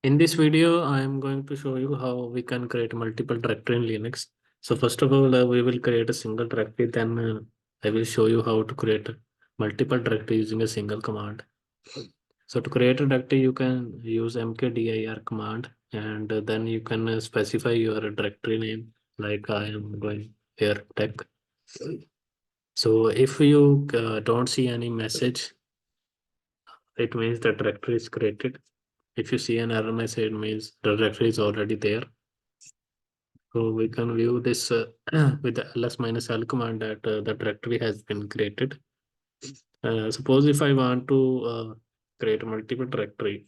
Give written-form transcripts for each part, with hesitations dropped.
In this video, I am going to show you how we can create multiple directory in Linux. So first of all, we will create a single directory. Then I will show you how to create multiple directory using a single command. So to create a directory, you can use mkdir command, and then you can specify your directory name. Like I am going here tech. So if you don't see any message, it means the directory is created. If you see an error message, it means the directory is already there. So we can view this with the ls-l command that the directory has been created. Suppose if I want to create a multiple directory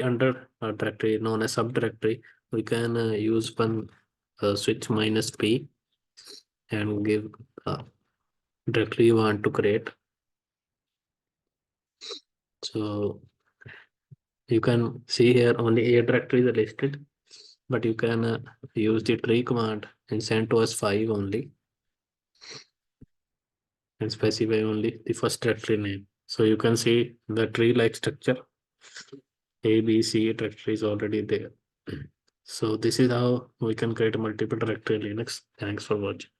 under a directory known as subdirectory, we can use one switch -p and give directory you want to create. So you can see here only a directory is listed, but you can use the tree command and send to us 5 only and specify only the first directory name. So you can see the tree-like structure. A, B, C directory is already there. So this is how we can create a multiple directory in Linux. Thanks for watching.